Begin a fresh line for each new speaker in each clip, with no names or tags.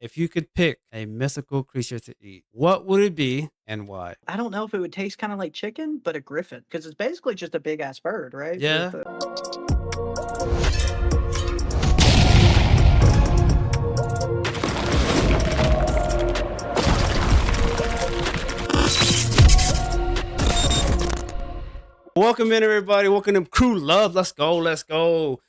if you could pick a mythical creature to eat, what would it be and why?
I don't know if it would taste kinda like chicken, but a griffin, because it's basically just a big ass bird, right? With
Yeah.
the
Welcome in, everybody. Welcome to Crew Love. Let's go. Let's go.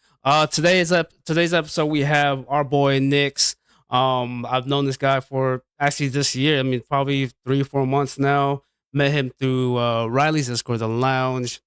Today's episode. We have our boy Nyx. I've known this guy for actually this year. I mean, probably 3 or 4 months now. Met him through Riley's Discord, the lounge,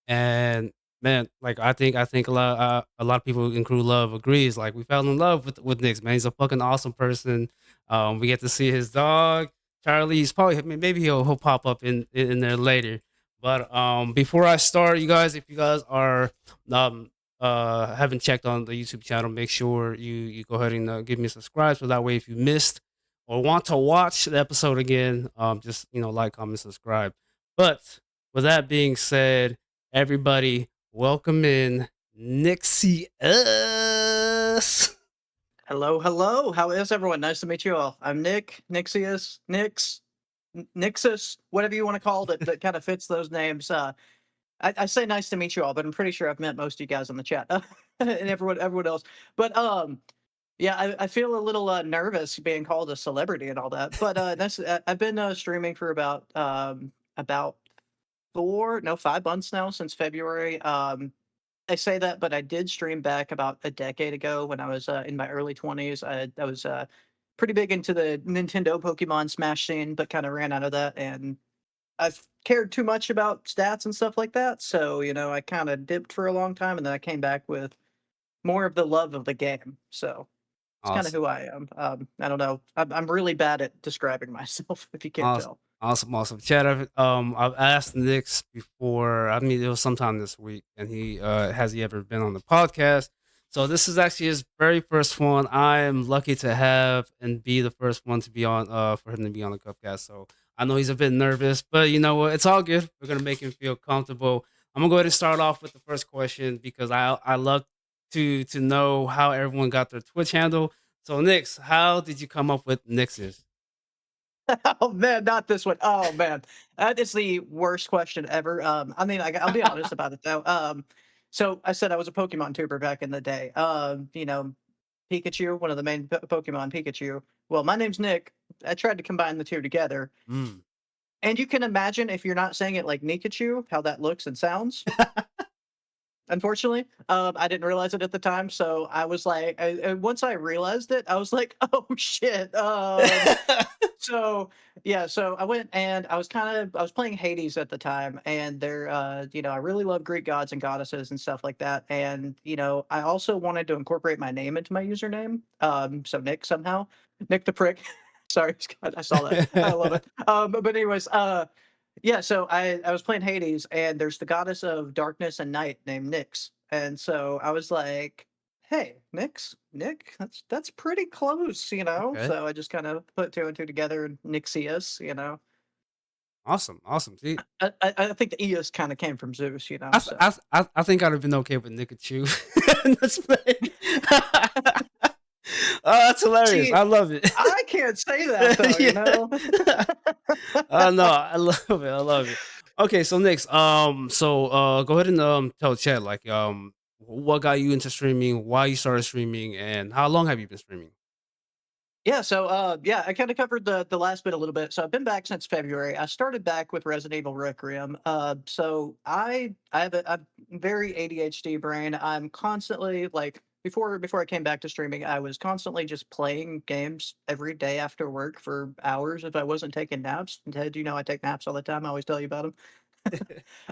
and man, like I think a lot of people in Crew Love agrees. Like we fell in love with Nyx. Man, he's a fucking awesome person. We get to see his dog Charlie. He's probably, I mean, maybe he'll pop up in there later. But before I start, you guys, if you guys are um haven't checked on the YouTube channel, make sure you go ahead and give me a subscribe, so that way if you missed or want to watch the episode again, just like, comment, subscribe. But with that being said, everybody, welcome in Nyxxeus.
hello, hello. How is everyone? Nice to meet you all. I'm Nick, Nyxxeus, Nyxxus, whatever you wanna call it that kinda fits those names. I say nice to meet you all, but I'm pretty sure I've met most of you guys in the chat, and everyone else. But, yeah, I feel a little, nervous being called a celebrity and all that, but, I've been, streaming for about 5 months now, since February. I say that, but I did stream back about a decade ago when I was in my early 20s. I was pretty big into the Nintendo Pokemon Smash scene, but kind of ran out of that. And I've cared too much about stats and stuff like that. So, I kind of dipped for a long time, and then I came back with more of the love of the game. So it's kind of
Awesome.
who I am. I don't know. I'm really bad at describing myself, if you can't
Awesome.
tell.
Awesome, awesome. Chad, I've asked Nyx before. I mean, it was sometime this week, and he has he ever been on the podcast? So this is actually his very first one. I am lucky to have and be the first one to be on, for him to be on the CubCast. So I know he's a bit nervous, but you know what? It's all good. We're gonna make him feel comfortable. I'm gonna go ahead and start off with the first question because I love to know how everyone got their Twitch handle. So Nyx, how did you come up with Nyxxeus?
Oh man, not this one. Oh man, that is the worst question ever. I mean, I'll be honest about it though. So I said I was a Pokemon tuber back in the day. Pikachu, one of the main Pokemon, Pikachu. Well, my name's Nick. I tried to combine the two together,
Mm.
and you can imagine if you're not saying it like Nikachu, how that looks and sounds. Unfortunately, I didn't realize it at the time, so I was like, once I realized it, I was like, oh shit. So yeah, so I went and I was playing Hades at the time, and I really love Greek gods and goddesses and stuff like that. And I also wanted to incorporate my name into my username. So Nick somehow, Nick the prick. Sorry, Scott, I saw that. I love it. But anyways, yeah, so I was playing Hades, and there's the goddess of darkness and night named Nyx, and so I was like, "Hey, Nick, that's pretty close, you know."
Okay.
So I just kind of put two and two together, and Nyxeus.
Awesome, awesome. See,
I think the Eos kind of came from Zeus,
I, th-
So
I, th- I think I'd have been okay with Nikachu. Let's play. Oh, that's hilarious.
see,
I love it.
I can't say that though, you know.
Yeah. No, I love it. I love it. Okay, so next, go ahead and tell Chad, like, what got you into streaming, why you started streaming, and how long have you been streaming?
Yeah, so yeah, I kind of covered the last bit a little bit. So I've been back since February. I started back with Resident Evil Requiem. So I have a very ADHD brain. I'm constantly like before I came back to streaming, I was constantly just playing games every day after work for hours if I wasn't taking naps. And Ted, I take naps all the time. I always tell you about them.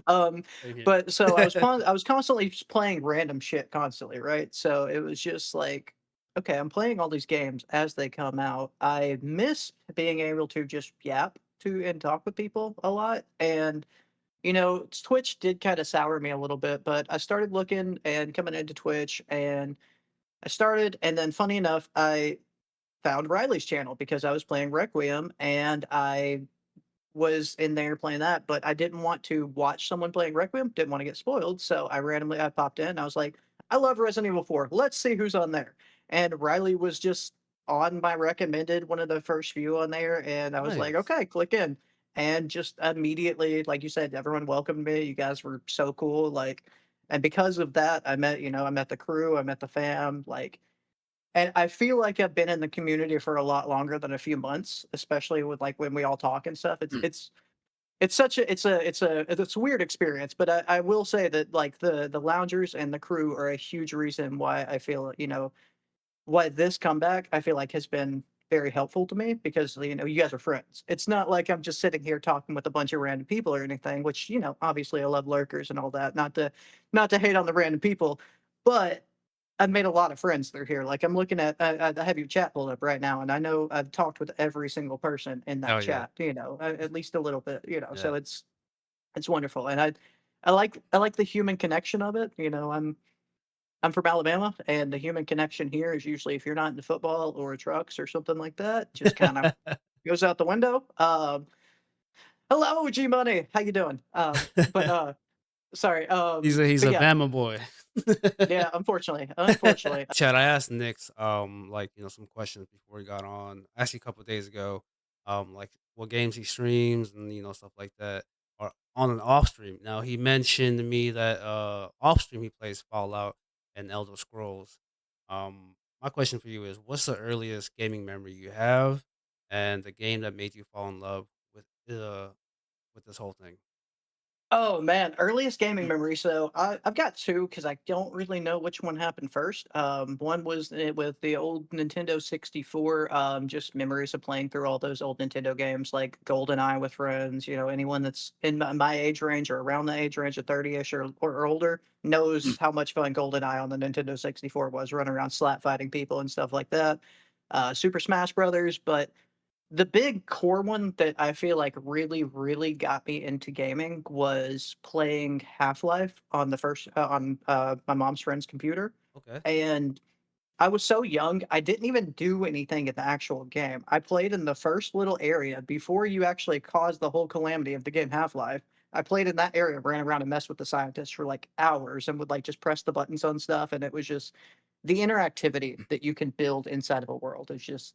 um,
Same here.
but so I was constantly just playing random shit constantly, right? So it was just like, okay, I'm playing all these games as they come out. I miss being able to just yap to and talk with people a lot. And Twitch did kind of sour me a little bit, but I started looking and coming into Twitch, and and then funny enough, I found Riley's channel because I was playing Requiem, and I was in there playing that, but I didn't want to watch someone playing Requiem, didn't want to get spoiled. So I popped in. I was like, I love Resident Evil 4. Let's see who's on there. And Riley was just on my recommended, one of the first few on there, and I was like,
Nice.
"Okay, click in." And just immediately, like you said, everyone welcomed me. You guys were so cool, like, and because of that, I met the crew, I met the fam, like, and I feel like I've been in the community for a lot longer than a few months, especially with like when we all talk and stuff.
Mm.
It's such a it's a weird experience, but I will say that like the loungers and the crew are a huge reason why I feel, why this comeback I feel like has been very helpful to me because you guys are friends. It's not like I'm just sitting here talking with a bunch of random people or anything, which obviously I love lurkers and all that. Not to hate on the random people, but I've made a lot of friends through here. Like I'm looking at, I have your chat pulled up right now, and I know I've talked with every single person in that
Oh yeah.
chat. At least a little bit.
Yeah.
So it's wonderful, and I like the human connection of it. I'm from Alabama, and the human connection here is usually if you're not into football or trucks or something like that, just kind of goes out the window. Hello, G Money, how you doing? But sorry.
He's
But
a
yeah,
Bama boy.
yeah. Unfortunately.
Chad, I asked Nick's like some questions before he got on. Actually, a couple days ago, like what games he streams and stuff like that, or on and off stream. Now he mentioned to me that off stream he plays Fallout and Elder Scrolls. My question for you is, what's the earliest gaming memory you have, and the game that made you fall in love with this whole thing?
Oh man, earliest gaming memory. So I've got two because I don't really know which one happened first. One was with the old Nintendo 64. Just memories of playing through all those old Nintendo games like GoldenEye with friends. Anyone that's in my age range or around the age range of 30ish or older knows how much fun GoldenEye on the Nintendo 64 was, running around slap fighting people and stuff like that. Super Smash Brothers, but the big core one that I feel like really, really got me into gaming was playing Half-Life on my mom's friend's computer,
Okay.
and I was so young, I didn't even do anything in the actual game. I played in the first little area before you actually caused the whole calamity of the game Half-Life. I played in that area, ran around and messed with the scientists for like hours and would like just press the buttons on stuff, and it was just the interactivity that you can build inside of a world is just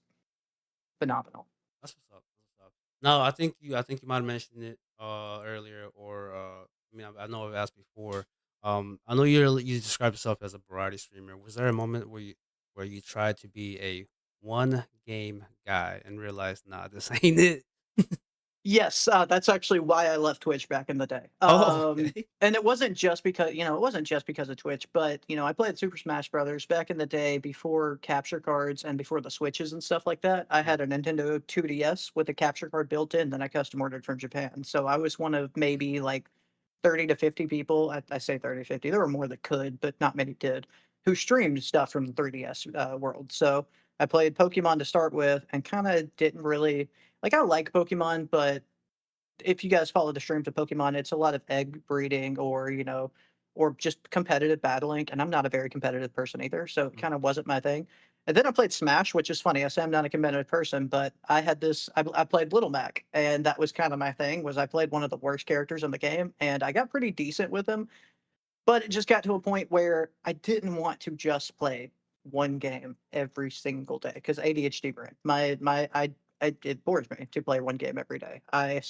phenomenal.
That's what's up. That's what's up. No, I think you might have mentioned it earlier, or I mean, I know I've asked before. I know you describe yourself as a variety streamer. Was there a moment where you tried to be a one game guy and realized, nah, this ain't it?
Yes, that's actually why I left Twitch back in the day.
Oh, okay.
And it wasn't just because, it wasn't just because of Twitch, but I played Super Smash Brothers back in the day before capture cards and before the Switches and stuff like that. I
Mm,
had a Nintendo 2DS with a capture card built in that I custom ordered from Japan. So I was one of maybe like 30 to 50 people. I say 30 to 50. There were more that could, but not many did, who streamed stuff from the 3DS world. So I played Pokemon to start with and kind of didn't really like, I like Pokemon, but if you guys follow the streams of Pokemon, it's a lot of egg breeding or just competitive battling. And I'm not a very competitive person either. So it
mm,
kind of wasn't my thing. And then I played Smash, which is funny. I say I'm not a competitive person, but I played Little Mac, and that was kind of my thing. Was I played one of the worst characters in the game, and I got pretty decent with him. But it just got to a point where I didn't want to just play one game every single day because ADHD brain. It bores me to play one game every day. I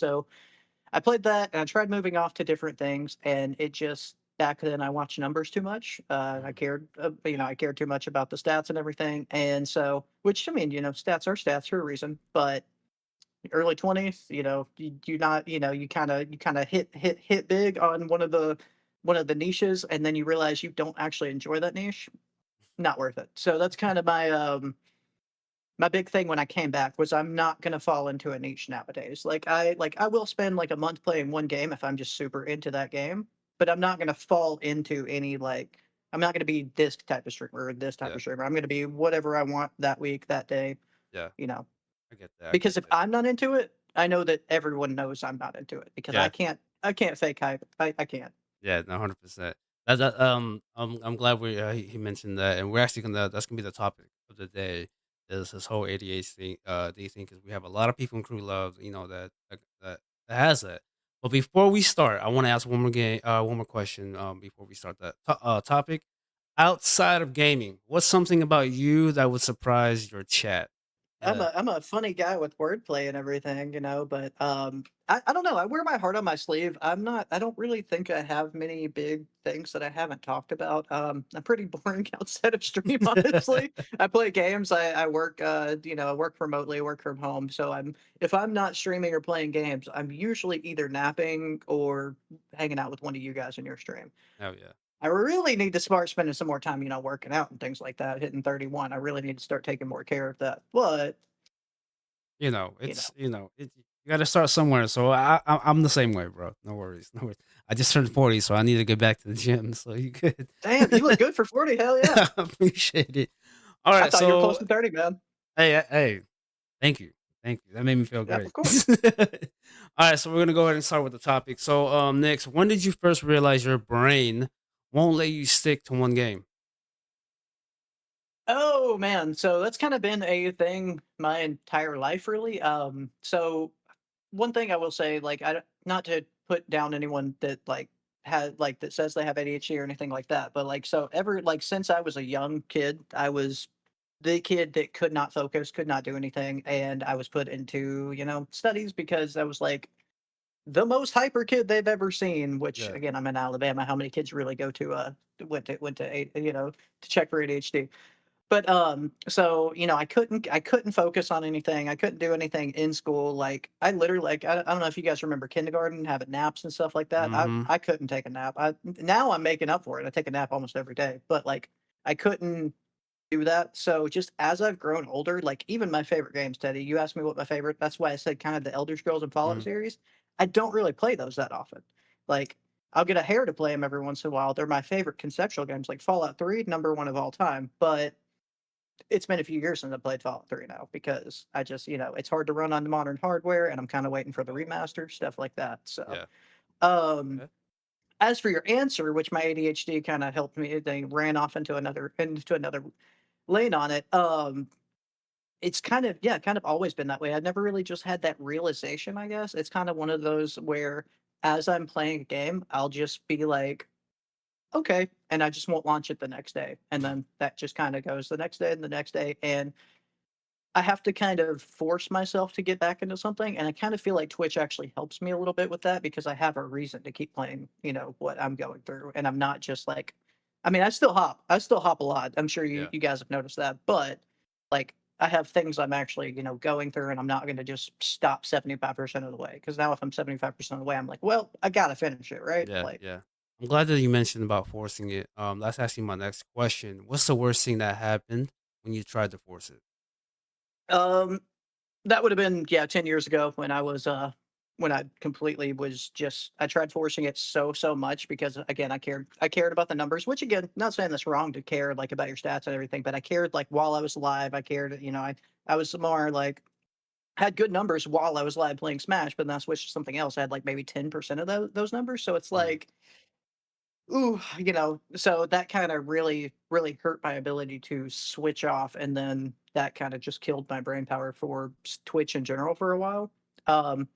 played that and I tried moving off to different things, and it just back then I watched numbers too much.
mm.
I cared too much about the stats and everything, and so which I mean, stats are stats for a reason. But early 20s, you not, you kind of hit big on one of the niches, and then you realize you don't actually enjoy that niche. Not worth it. So that's kind of my big thing when I came back was I'm not gonna fall into a niche nowadays. Like I will spend like a month playing one game if I'm just super into that game, but I'm not gonna fall into any like I'm not gonna be this type of streamer or this type
Yeah,
of streamer. I'm gonna be whatever I want that week, that day,
yeah.
you know.
I get that. I get
Because if
that.
I'm not into it, I know that everyone knows I'm not into it because I
Yeah.
can't I can't fake hype. I can't.
Yeah, no, 100%. I'm glad he mentioned that, and we're actually that's gonna be the topic of the day is this whole ADHD thing because we have a lot of people in crew love that has that. But before we start, I want to ask one more question before we start that topic. Outside of gaming, what's something about you that would surprise your chat? Yeah.
I'm a funny guy with wordplay and everything, but I don't know. I wear my heart on my sleeve. I don't really think I have many big things that I haven't talked about. I'm pretty boring outside of stream, honestly. I play games. I work I work remotely, work from home. So if I'm not streaming or playing games, I'm usually either napping or hanging out with one of you guys in your stream.
Oh yeah.
I really need to start spending some more time, working out and things like that. Hitting 31, I really need to start taking more care of that. But you know,
You got to start somewhere. So I'm the same way, bro. No worries, no worries. I just turned 40, so I need to get back to the gym. So you good?
damn, you look good for 40. Hell yeah!
I appreciate it. All
I
right,
thought you were close
so
to 30, man.
hey, thank you, thank you. That made me feel
Yep,
great.
of course.
All right, so we're gonna go ahead and start with the topic. So, next, when did you first realize your brain won't let you stick to one game?
Oh man, so that's kind of been a thing my entire life, really. So one thing I will say, like, not to put down anyone that had that says they have ADHD or anything like that, but so ever since I was a young kid, I was the kid that could not focus, could not do anything, and I was put into studies because I was like the most hyper kid they've ever seen. Which
Yeah.
again, I'm in Alabama. How many kids really go to to check for ADHD? But, so, I couldn't focus on anything. I couldn't do anything in school. Like, I literally, I don't know if you guys remember kindergarten, having naps and stuff like that.
Mm-hmm.
I couldn't take a nap. Now I'm making up for it. I take a nap almost every day, but I couldn't do that. So just as I've grown older, even my favorite games, Teddy, you asked me what my favorite, that's why I said kind of the Elder Scrolls and Fallout
Mm-hmm.
series. I don't really play those that often. Like, I'll get a hair to play them every once in a while. They're my favorite conceptual games, like Fallout 3, number one of all time. But it's been a few years since I played Fallout 3 now because I just, it's hard to run on the modern hardware and I'm kind of waiting for the remaster, stuff like that. So,
Yeah.
um,
Okay.
as for your answer, which my ADHD kind of helped me, they ran off into another lane on it. It's kind of, yeah, kind of always been that way. I've never really just had that realization, I guess. It's kind of one of those where as I'm playing a game, I'll just be like, okay, and I just won't launch it the next day. And then that just kind of goes the next day and the next day. And I have to kind of force myself to get back into something, and I kind of feel like Twitch actually helps me a little bit with that because I have a reason to keep playing, what I'm going through, and I'm not just like, I mean, I still hop a lot. I'm sure
Yeah.
you guys have noticed that, but I have things I'm actually going through, and I'm not going to just stop 75% of the way because now if I'm 75% of the way, I'm like, well, I gotta finish it, right?
Yeah. Yeah. I'm glad that you mentioned about forcing it. That's actually my next question. What's the worst thing that happened when you tried to force it?
Um, That would have been, yeah, 10 years ago when I completely was just I tried forcing it so much because again, I cared about the numbers, which again, not saying that's wrong to care about your stats and everything, but I cared while I was live, I cared, I was more had good numbers while I was live playing Smash, but then I switched to something else. I had maybe 10% of those numbers. So it's
Mm.
like, ooh, so that kind of really hurt my ability to switch off, and then that kind of just killed my brain power for Twitch in general for a while. Um,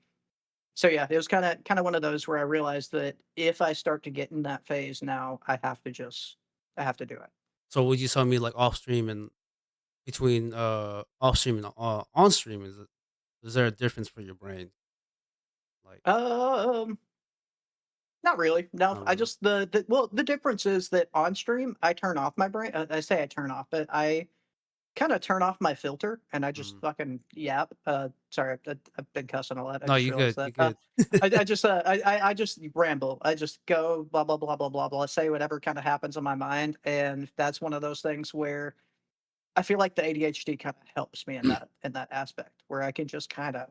so yeah, it was kind of one of those where I realized that if I start to get in that phase now, I have to do it.
So would you tell me like off stream and between off stream and on stream is there a difference for your brain? Like
Um, Not really. No,
not
I
really.
just the difference is that on stream I turn off my brain. I say I turn off, but I kind of turn off my filter and I just
Mm.
fucking yap. Sorry, I've been cussing a lot. I
No,
just
you
realized
good.
that.
You good.
I just I just ramble. I just go blah blah blah blah blah blah. Say whatever kind of happens in my mind, and that's one of those things where I feel like the ADHD kind of helps me in that aspect where I can just kind of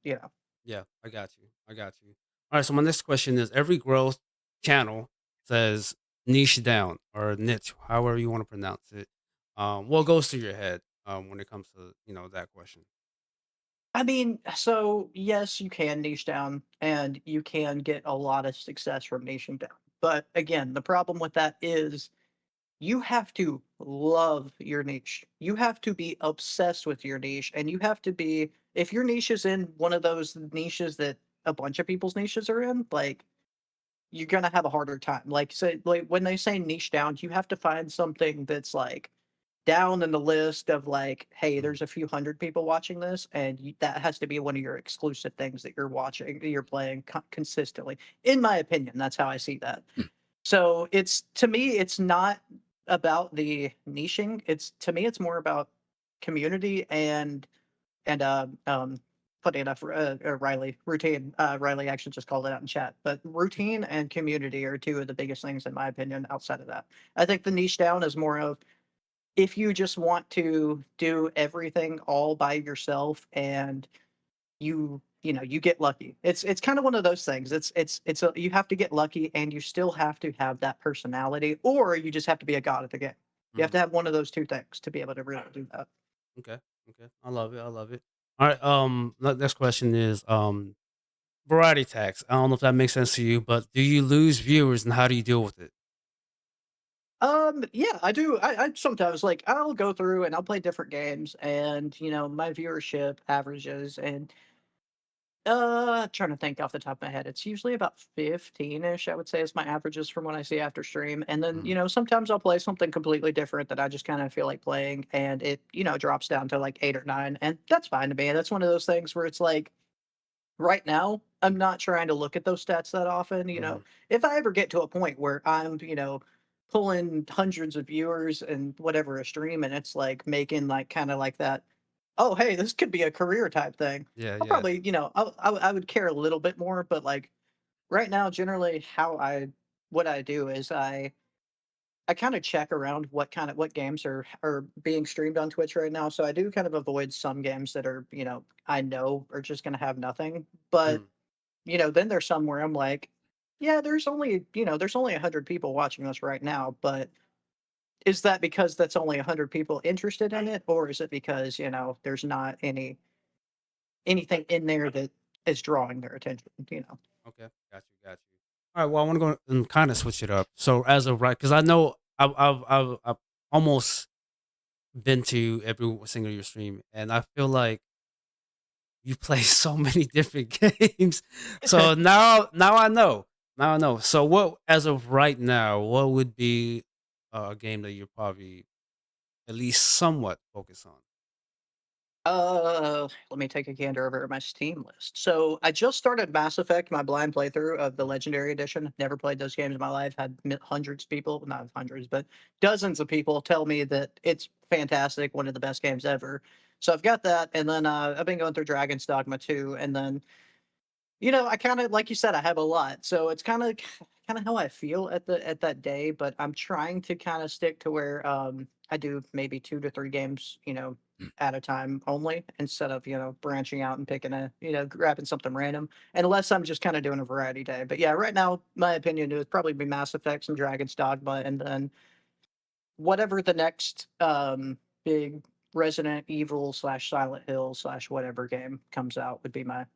you know.
Yeah, I got you. I got you. All right. So my next question is: every growth channel says niche down or niche, however you want to pronounce it. What goes through your head when it comes to that question?
I mean, so yes, you can niche down and you can get a lot of success from niching down. But again, the problem with that is you have to love your niche. You have to be obsessed with your niche. And you have to be, if your niche is in one of those niches that a bunch of people's niches are in, you're gonna have a harder time. Like, say, like when they say niche down, you have to find something that's down in the list of like, hey,
Mm,
there's a few hundred people watching this, and that has to be one of your exclusive things that you're watching, that you're playing consistently. In my opinion, that's how I see that. So it's to me, it's not about the niching. It's to me, it's more about community and funny enough, Riley routine. Riley actually just called it out in chat, but routine and community are two of the biggest things in my opinion. Outside of that, I think the niche down is more of if you just want to do everything all by yourself and you get lucky. It's kind of one of those things. You have to get lucky and you still have to have that personality, or you just have to be a god at the game. You have
mm.
to have one of those two things to be able to really do that.
Okay, okay. I love it. I love it. All right. Next question is variety tax. I don't know if that makes sense to you, but do you lose viewers and how do you deal with it?
Yeah, I do. I sometimes like I'll go through and I'll play different games, and my viewership averages, and trying to think off the top of my head, it's usually about 15-ish, I would say, is my averages from what I see after stream. And then,
Mm,
sometimes I'll play something completely different that I just kind of feel like playing, and it, drops down to like 8 or 9, and that's fine to me. That's one of those things where it's like right now, I'm not trying to look at those stats that often.
mm,
If I ever get to a point where I'm, pulling hundreds of viewers and whatever a stream, and it's like making like kind of like that, oh, hey, this could be a career type thing.
yeah,
I'll
yeah.
probably, I would care a little bit more, but like right now, generally, what I do is I kind of check around what games are being streamed on Twitch right now. So I do kind of avoid some games that are, I know are just going to have nothing. But
Mm,
then there's some where I'm like, yeah, there's only 100 people watching this right now, but is that because that's only 100 people interested in it, or is it because there's not anything in there that is drawing their attention?
okay, got you, got you. All right. Well, I want to go and kind of switch it up. So as of right, because I know I've almost been to every single your stream, and I feel like you play so many different games. So now I know. Now I know. So what, as of right now, what would be a game that you're probably at least somewhat focused on?
Let me take a gander over at my Steam list. So I just started Mass Effect, my blind playthrough of the
Mm,
Legendary Edition. Never played those games in my life. Had hundreds of people, not hundreds, but dozens of people tell me that it's fantastic, one of the best games ever. So I've got that, and then I've been going through Dragon's Dogma 2, and then I kind of like you said, I have a lot, so it's kind of how I feel at that day. But I'm trying to kind of stick to where I do maybe 2 to 3 games, at a time only, instead of branching out and picking grabbing something random. Unless I'm just kind of doing a variety day. But yeah, right now, my opinion would probably be Mass Effect, some Dragon's Dogma, and then whatever the next big Resident Evil slash Silent Hill slash whatever game comes out would be my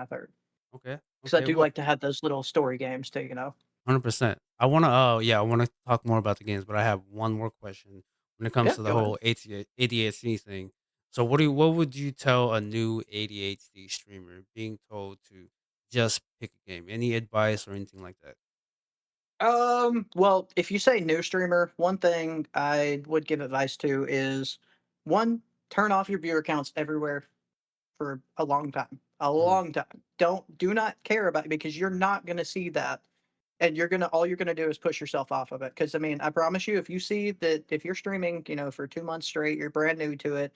third.
okay.
'Cause I
Okay.
do
Well,
like to have those little story games too.
100%. I wanna, yeah, I wanna talk more about the games, but I have one more question when it comes
Yeah,
to the
go ahead.
whole ADHD thing. So what would you tell a new ADHD streamer being told to just pick a game? Any advice or anything like that?
Well, if you say new streamer, one thing I would give advice to is one, turn off your viewer counts everywhere for a long time. A
Mhm.
long time. Do not care about it because you're not gonna see that. And all you're gonna do is push yourself off of it. Because I mean, I promise you, if you see that if you're streaming, for 2 months straight, you're brand new to it,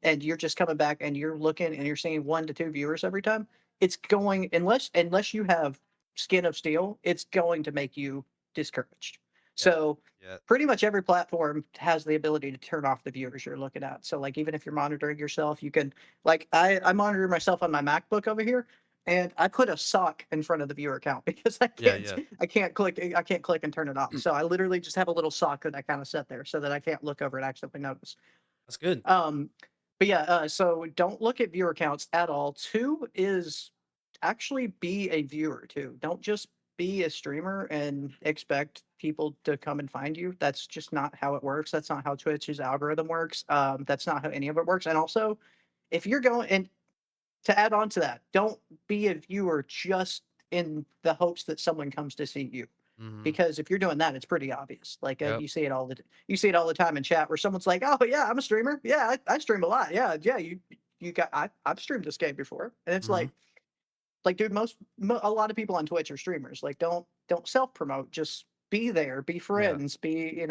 and you're just coming back and you're looking and you're seeing 1 to 2 viewers every time, it's going unless you have skin of steel, it's going to make you discouraged.
Yeah.
So
Yeah.
pretty much every platform has the ability to turn off the viewers you're looking at. So like even if you're monitoring yourself, you can like I monitor myself on my MacBook over here. And I put a sock in front of the viewer account because I
Yeah,
can't
yeah.
click and turn it off. So I literally just have a little sock that I kind of set there so that I can't look over and accidentally notice.
That's good.
Um, but yeah, so don't look at viewer counts at all. Two is actually be a viewer too. Don't just be a streamer and expect people to come and find you. That's just not how it works. That's not how Twitch's algorithm works. That's not how any of it works. And also, if you're going and to add on to that, don't be a viewer just in the hopes that someone comes to see you.
Mhm.
Because if you're doing that, it's pretty obvious. Like
Yep.
you see it you see it all the time in chat where someone's like, "Oh yeah, I'm a streamer. Yeah, I stream a lot. Yeah, yeah. You got I've streamed this game before," and it's
Mhm.
like, dude, a lot of people on Twitch are streamers. Like, don't self promote. Just be there, be
Yeah.
friends, be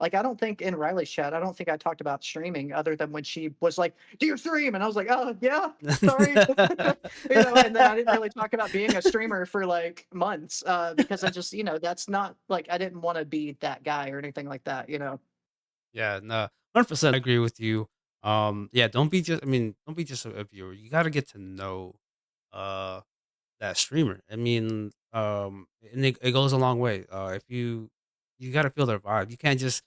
Like, I don't think in Riley's chat, I don't think I talked about streaming other than when she was like, "Do you stream?" And I was like, "Oh yeah, sorry," And then I didn't really talk about being a streamer for like months because I just that's not like I didn't want to be that guy or anything like that.
Yeah, no, 100% agree with you. Yeah, don't be just a viewer. You gotta get to know, uh, that streamer. And it goes a long way. If you gotta feel their vibe. You can't just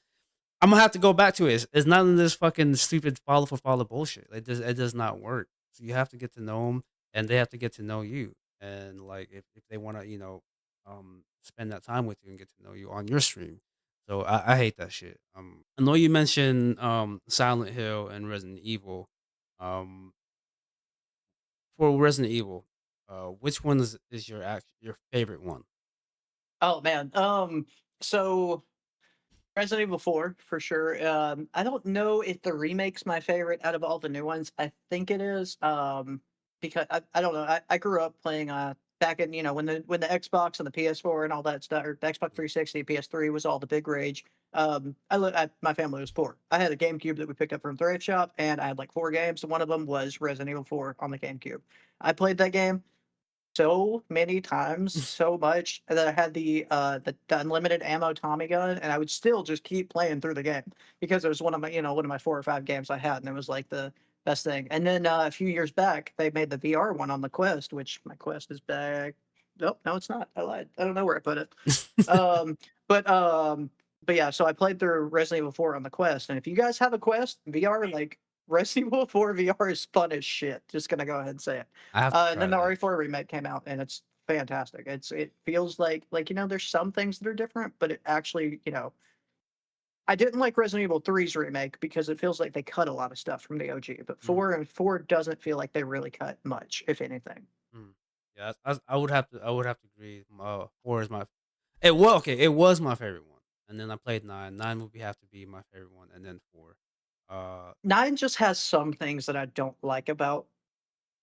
Imma have to go back to it. It's none of this fucking stupid follow for follow bullshit. It does not work. So you have to get to know them, and they have to get to know you. And, like, if they wanna, spend that time with you and get to know you on your stream. So I hate that shit. I know you mentioned, Silent Hill and Resident Evil. Um, for Resident Evil, which one is your favorite one?
Oh man. So Resident Evil 4 for sure. I don't know if the remake's my favorite out of all the new ones. I think it is. Because I don't know. I grew up playing back in when the Xbox and the PS4 and all that stuff, or the Xbox 360, PS3 was all the big rage. My family was poor. I had a GameCube that we picked up from a thrift shop, and I had like 4 games. And one of them was Resident Evil 4 on the GameCube. I played that game so many times, so much that I had the unlimited ammo Tommy gun, and I would still just keep playing through the game because it was one of my 4 or 5 games I had, and it was like the best thing. And then a few years back, they made the VR one on the Quest, which my Quest is back. Nope, no, it's not. I lied. I don't know where I put it. Um, but um, but yeah, so I played through Resident Evil 4 on the Quest, and if you guys have a Quest VR, like Resident Evil 4 VR is fun as shit. Just gonna go ahead and say it.
I have to
And then
try
the
that.
RE4 remake came out, and it's fantastic. It feels like there's some things that are different, but it actually I didn't like Resident Evil 3's remake because it feels like they cut a lot of stuff from the OG, but
Mhm.
4 doesn't feel like they really cut much, if anything.
Mm. Yeah, I would have to agree. 4 is my it was my favorite one, and then I played 9. 9 would have to be my favorite one, and then 4. Uh,
9 just has some things that I don't like about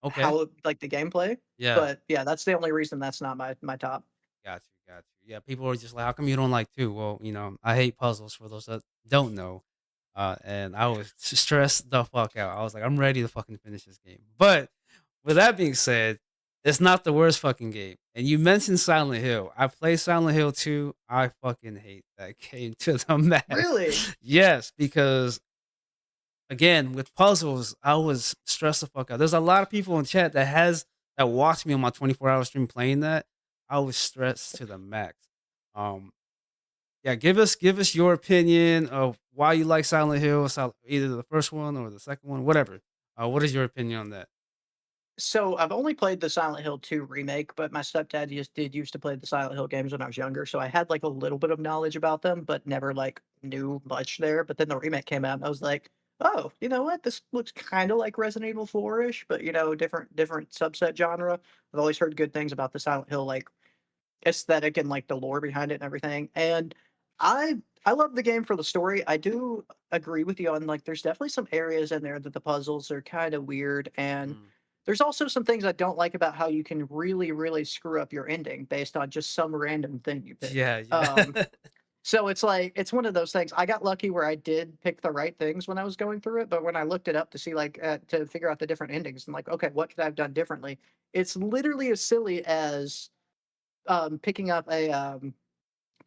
okay.
how like the gameplay,
Yeah,
but yeah, that's the only reason that's not my top.
got you, got you. Yeah, people are just like, "How come you don't like 2?" Well, I hate puzzles for those that don't know, and I was stressed the fuck out. I was like, "I'm ready to fucking finish this game." But with that being said, it's not the worst fucking game. And you mentioned Silent Hill. I played Silent Hill 2. I fucking hate that game to the max.
Really?
Yes, because again, with puzzles, I was stressed the fuck out. There's a lot of people in chat that watch me on my 24-hour stream playing that. I was stressed to the max. Um, yeah, give us your opinion of why you like Silent Hill, either the first one or the second one, whatever. What is your opinion on that?
So I've only played the Silent Hill 2 remake, but my stepdad just did used to play the Silent Hill games when I was younger, so I had like a little bit of knowledge about them, but never like knew much there. But then the remake came out, and I was like, "Oh, you know what? This looks kind of like Resident Evil 4-ish, but different subset genre." I've always heard good things about the Silent Hill like aesthetic and like the lore behind it and everything. And I I love the game for the story. I do agree with you on like there's definitely some areas in there that the puzzles are kind of weird, and
Mm.
there's also some things I don't like about how you can really screw up your ending based on just some random thing you pick.
Yeah, yeah.
So it's like it's one of those things. I got lucky where I did pick the right things when I was going through it, but when I looked it up to see to figure out the different endings and like, okay, what could I have done differently? It's literally as silly as picking up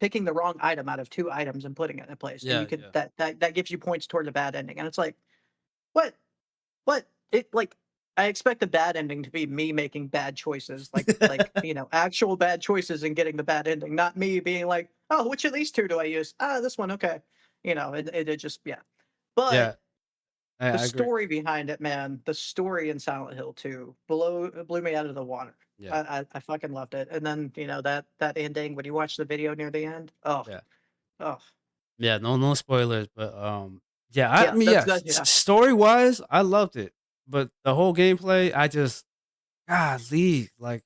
picking the wrong item out of 2 items and putting it in a place, and you
Yeah,
could
yeah.
that gives you points toward a bad ending, and it's like, what? What? It like I expect the bad ending to be me making bad choices, actual bad choices and getting the bad ending, not me being like, "Oh, which of these 2 do I use? Ah, this one, okay." It just yeah. But
Yeah,
the
I agree.
story behind it, man, the story in Silent Hill 2 blew me out of the water.
Yeah,
I fucking loved it. And then, that ending when you watch the video near the end, oh,
yeah.
oh,
Yeah, no spoilers, but, yeah,
yeah, yeah.
story-wise, I loved it, but the whole gameplay, I just golly, like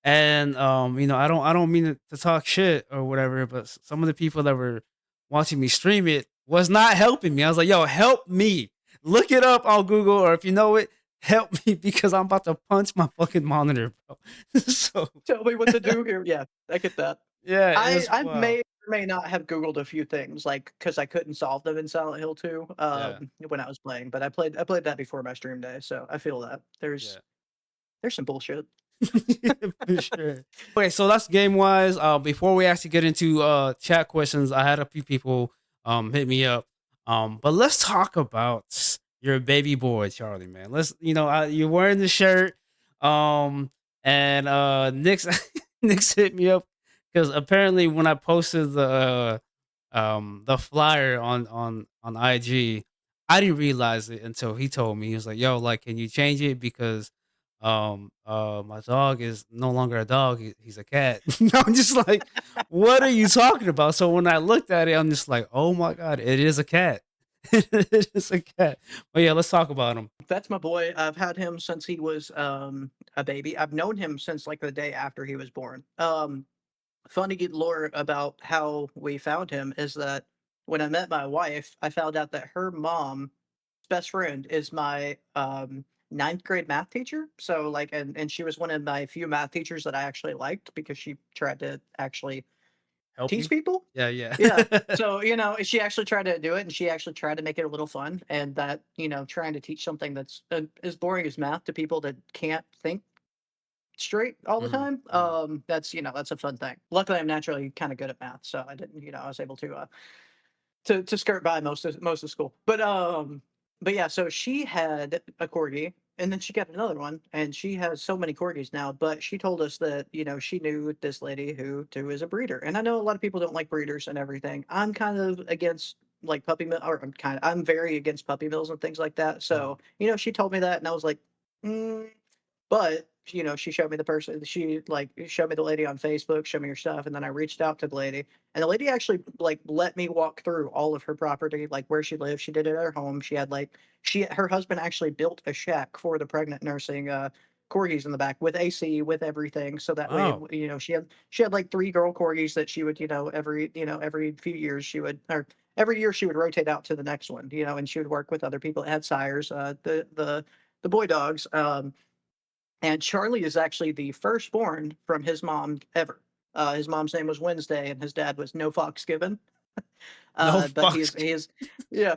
And I don't mean to talk shit or whatever, but some of the people that were watching me stream it was not helping me. I was like, yo, help me. Look it up on Google, or if you know it, help me because I'm about to punch my fucking monitor, bro. So
Tell me what to do here. Yeah, I get that.
yeah,
I
it's
I
wow.
may or may not have Googled a few things, like because I couldn't solve them in Silent Hill 2,
Yeah,
when I was playing, but I played that before my stream day, so I feel that.
yeah.
There's some bullshit.
For sure. Okay, so that's game wise. Before we actually get into chat questions, I had a few people hit me up. But let's talk about your baby boy, Charlie, man. You're wearing the shirt. Um and Nick's Nick's hit me up because apparently when I posted the flyer on IG, I didn't realize it until he told me. He was like, "Yo, like, can you change it because my dog is no longer a dog, he's a cat." I'm just like, what are you talking about? So when I looked at it, I'm just like, oh my god, it is a cat. It is a cat. But yeah, let's talk about him.
That's my boy. I've had him since he was, a baby. I've known him since, like, the day after he was born. Funny lore about how we found him is that when I met my wife, I found out that her mom's best friend is my, ninth grade math teacher. So, like, and she was one of my few math teachers that I actually liked because she tried to actually
Help
teach
you?
people.
Yeah, yeah.
Yeah. So, she actually tried to do it, and she actually tried to make it a little fun, and that, trying to teach something that's, as boring as math to people that can't think straight all the
Mhm,
time,
mhm.
that's a fun thing. Luckily, I'm naturally kinda good at math, so I didn't I was able to skirt by most of school. But yeah, so she had a corgi, and then she got another one, and she has so many corgis now. But she told us that she knew this lady who too is a breeder, and I know a lot of people don't like breeders and everything. I'm kind of against like puppy mill, or I'm very against puppy mills and things like that.
Mhm.
So she told me that, and I was like, mm, but, she showed me the person she, like, showed me the lady on Facebook, showed me her stuff, and then I reached out to the lady, and the lady actually, like, let me walk through all of her property, like, where she lived. She did it at her home. She had, like her husband actually built a shack for the pregnant nursing, corgis in the back with AC, with everything, so that way,
Wow.
she had, like, 3 girl corgis that she would, every few years she would, or every year she would rotate out to the next one, and she would work with other people that had sires, the boy dogs, and Charlie is actually the firstborn from his mom ever. His mom's name was Wednesday, and his dad was No Fox Given.
No
But
fucks.
yeah.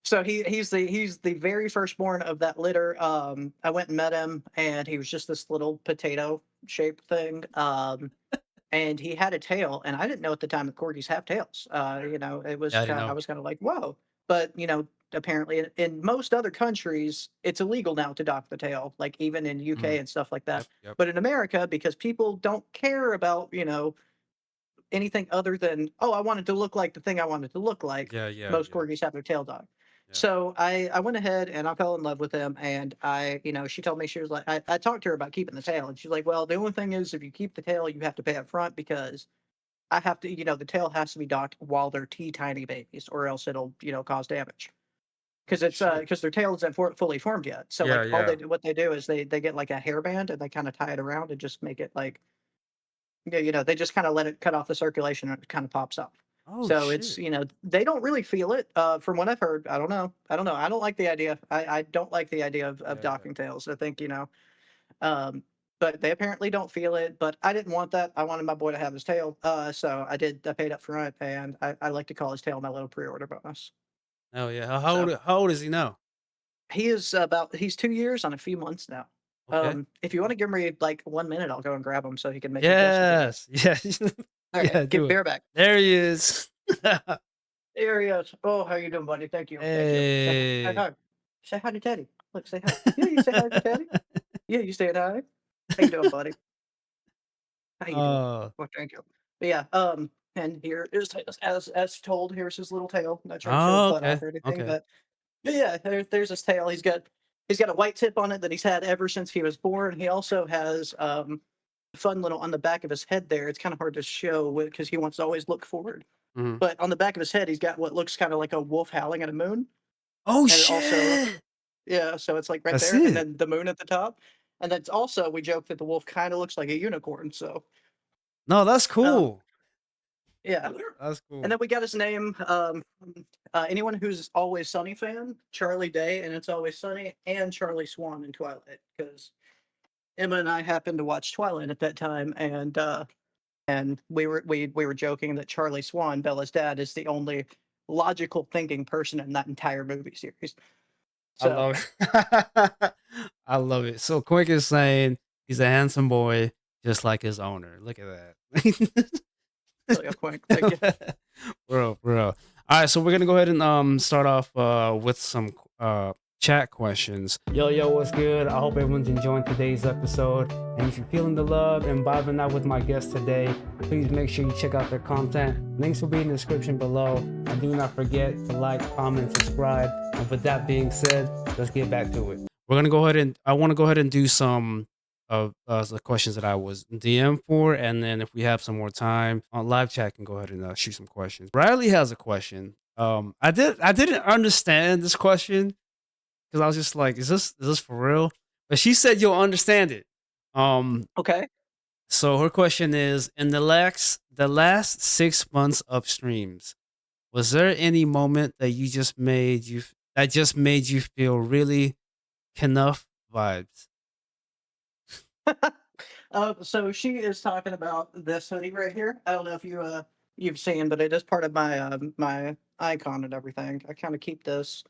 So he's the very firstborn of that litter. I went and met him, and he was just this little potato shaped thing. And he had a tail, and I didn't know at the time that corgis have tails. It was
Yeah, I didn't
kind. I
know.
was kind of like, whoa. But apparently in most other countries, it's illegal now to dock the tail, like even in UK
Mhm.
and stuff like that.
Yep, yep.
But in America, because people don't care about anything other than, oh, I wanted to look like the thing I wanted to look like.
Yeah, yeah,
Most
yeah,
corgis have their tail docked.
yeah.
So I went ahead and I fell in love with him, and she told me, she was like, I talked to her about keeping the tail, and she's like, well, the only thing is if you keep the tail, you have to pay up front because I have to, the tail has to be docked while they're tiny babies, or else it'll, cause damage. Because it's
Shit.
because their tail isn't fully formed yet. So
Yeah,
like
yeah.
what they do is they get like a hairband and they kind of tie it around and just make it like, yeah, they just kind of let it cut off the circulation and it kind of pops off.
Oh
So it's,
shit.
they don't really feel it. From what I've heard, I don't know. I don't know. I don't like the idea. I don't like the idea of
Yeah, yeah.
docking tails. I think, um, but they apparently don't feel it. But I didn't want that. I wanted my boy to have his tail. So I did. I paid up front, and I like to call his tail my little pre-order bonus.
Oh yeah.
So
How old is he now?
he's 2 years on a few months now.
Okay.
If you want to give me like 1 minute, I'll go and grab him so he can make me feel something good.
Yes. Yes.
All right,
Yeah,
give
do it.
bear back.
There he is.
There he is. Oh, how you doing, buddy? Thank you. Thank you. Say
Hey.
hi. Say hi to Teddy. Look, say hi. Yeah, you say hi to Teddy. Yeah, you saying hi. How you doing, buddy? How you doing?
Oh.
Well, thank you. But yeah, and here is as told. Here's his little tail. Not trying to show his
Oh,
butt off
okay.
or anything,
Okay.
but yeah, there's his tail. He's got a white tip on it that he's had ever since he was born. He also has fun little on the back of his head there. It's kind of hard to show because he wants to always look forward.
Mhm.
But on the back of his head, he's got what looks kind of like a wolf howling at a moon,
Oh
and it also,
shit.
yeah, so it's like right
That's
there, and
it.
then the moon at the top. And that's also we joke that the wolf kind of looks like a unicorn. So
No, that's
um,
cool.
yeah.
That's
And
cool.
then we got his name. Anyone who's Always Sunny fan, Charlie Day, and It's Always Sunny, and Charlie Swan in Twilight, because Emma and I happened to watch Twilight at that time, and we were joking that Charlie Swan, Bella's dad, is the only logical thinking person in that entire movie series.
I
So
love it. I love it. So Quick is saying he's a handsome boy, just like his owner. Look at that.
really quick, thank you.
Bro. All right, so we're gonna go ahead and start off with some chat questions. Yo, what's good? I hope everyone's enjoying today's episode. And if you're feeling the love and vibing out with my guests today, please make sure you check out their content. Links will be in the description below. And do not forget to like, comment, subscribe. And with that being said, let's get back to it. We're gonna go ahead and I want to go ahead and do some of the questions that I was DM for, and then if we have some more time on live chat, can go ahead and shoot some questions. Riley has a question. I didn't understand this question because I was just like, is this for real? But she said you'll understand it. Um,
Okay.
so her question is: in the last 6 months of streams, was there any moment that just made you feel really enough vibes?
So she is talking about this hoodie right here. I don't know if you've seen, but it is part of my icon and everything. I kind of keep this.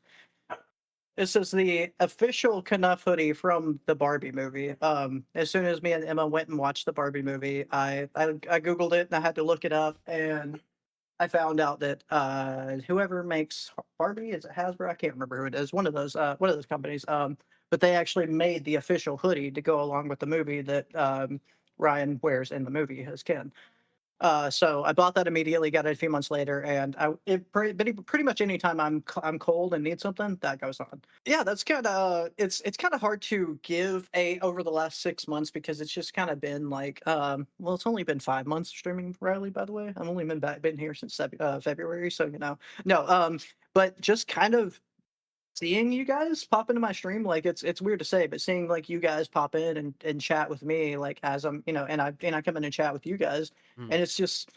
This is the official Knuff hoodie from the Barbie movie. As soon as me and Emma went and watched the Barbie movie, I googled it and I had to look it up, and I found out that whoever makes Barbie, is it Hasbro? I can't remember who it is. One of those companies. But they actually made the official hoodie to go along with the movie that Ryan wears in the movie as Ken. So I bought that immediately. Got it a few months later, and pretty much anytime I'm cold and need something, that goes on. Yeah, that's kind of it's kind of hard to give a over the last 6 months, because it's just kind of been like well, it's only been 5 months of streaming, Riley. By the way, I've only been here since February, so no. But just kind of seeing you guys pop into my stream, like it's weird to say, but seeing like you guys pop in and chat with me, like as I'm, and I come in and chat with you guys,
Mm,
and it's just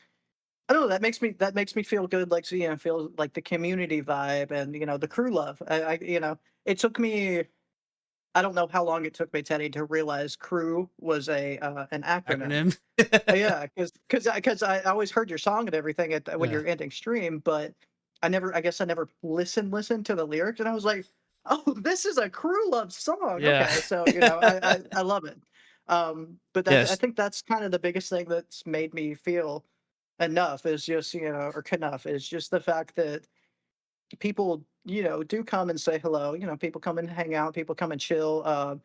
I don't know, that makes me feel good, like, so, feel like the community vibe and the crew love. It took me, I don't know how long it took me, Teddy, to realize crew was a an acronym.
acronym.
Yeah, because I always heard your song and everything when
Yeah.
you're ending stream, but I guess I never listened to the lyrics, and I was like, "Oh, this is a crew love song."
Yeah.
Okay, so I love it. But I
Yes.
think that's kind of the biggest thing that's made me feel enough, is just or enough is just the fact that people do come and say hello. People come and hang out. People come and chill.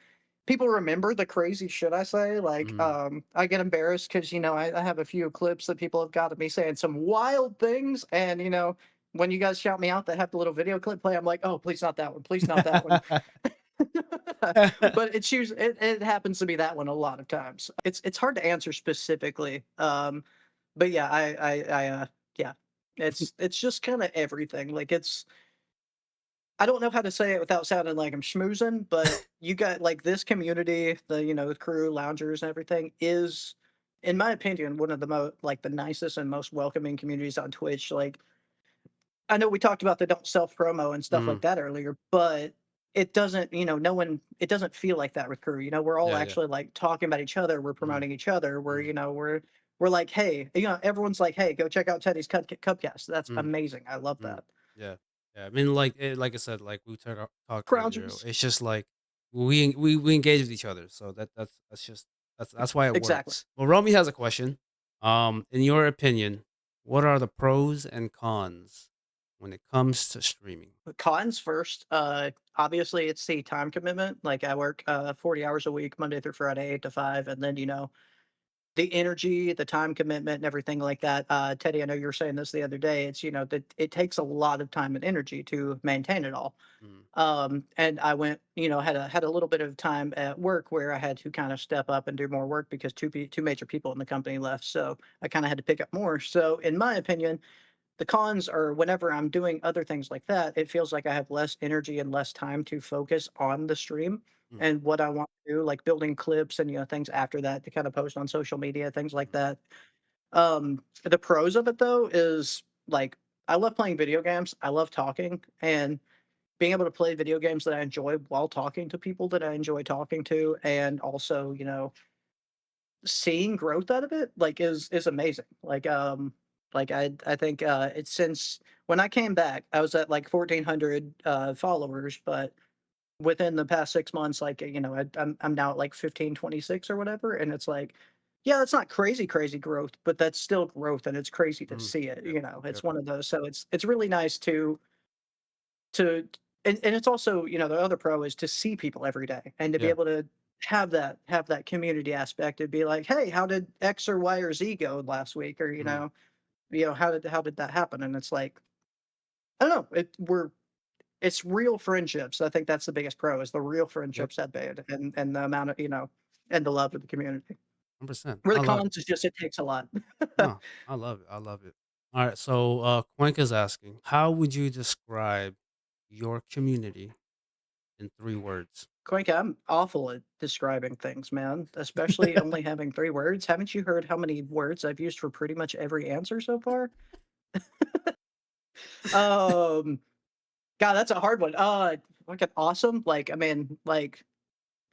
People remember the crazy shit I say. Like,
Mm.
I get embarrassed because I have a few clips that people have got of me saying some wild things, and when you guys shout me out that have the little video clip play, I'm like, oh, please not that one, please not that one. But it happens to be that one a lot of times. It's hard to answer specifically. But yeah, yeah, it's just kind of everything. Like, I don't know how to say it without sounding like I'm schmoozing, but you got like this community, the crew, loungers, and everything is, in my opinion, one of the the nicest and most welcoming communities on Twitch. Like, I know we talked about the don't self promo and stuff like
Mhm.
that earlier, but it doesn't, no one, it doesn't feel like that with crew. We're all
Yeah, yeah.
actually like talking about each other. We're
Mhm,
promoting each other. We're,
mhm,
we're like, hey, everyone's like, hey, go check out Teddy's Cubcast. That's
mhm,
amazing. I love
mhm.
that.
Yeah. Yeah, I mean, like I said, like we talked earlier,
Grounders.
it's just like we engage with each other, so that's just that's why it
Exactly.
works. Well, Romy has a question. In your opinion, what are the pros and cons when it comes to streaming?
Cons first. Obviously, it's the time commitment. Like, I work 40 hours a week, Monday through Friday, 8 to 5, and then the energy, the time commitment, and everything like that. Teddy, I know you were saying this the other day. It's that it takes a lot of time and energy to maintain it all.
Mm,
And I went, had a little bit of time at work where I had to kind of step up and do more work because two major people in the company left. So I kind of had to pick up more. So in my opinion, the cons are whenever I'm doing other things like that, it feels like I have less energy and less time to focus on the stream
mm,
and what I want too, like building clips and, things after that to kinda post on social media, things like
Mhm.
that. The pros of it though is, like, I love playing video games, I love talking, and being able to play video games that I enjoy while talking to people that I enjoy talking to, and also, seeing growth out of it, like, is amazing. Like, I think, it's since when I came back, I was at, like, 1,400, followers, but within the past 6 months, like, I'm now at, like, 1,526 or whatever, and it's like, yeah, that's not crazy, crazy growth, but that's still growth, and it's crazy to
Mhm.
see it,
Yep.
It's
Yep.
one of those, so it's really nice to and it's also, the other pro is to see people every day and to be
Yeah.
able to have that community aspect to be like, "Hey, how did X or Y or Z go last week?" Or,
Mhm.
how did that happen? And it's like, I don't know, it's real friendships. I think that's the biggest pro is the real
Yep.
friendships that made and the amount of, and the love of the community.
100%.
Where the
I love it.
cons is just it takes a lot.
No, I love it. I love it. All right. So, Quink is asking, how would you describe your community in 3 words?
Quinka, I'm awful at describing things, man, especially only having 3 words. Haven't you heard how many words I've used for pretty much every answer so far? Um, God, that's a hard one. Fucking awesome. Like, I mean, like,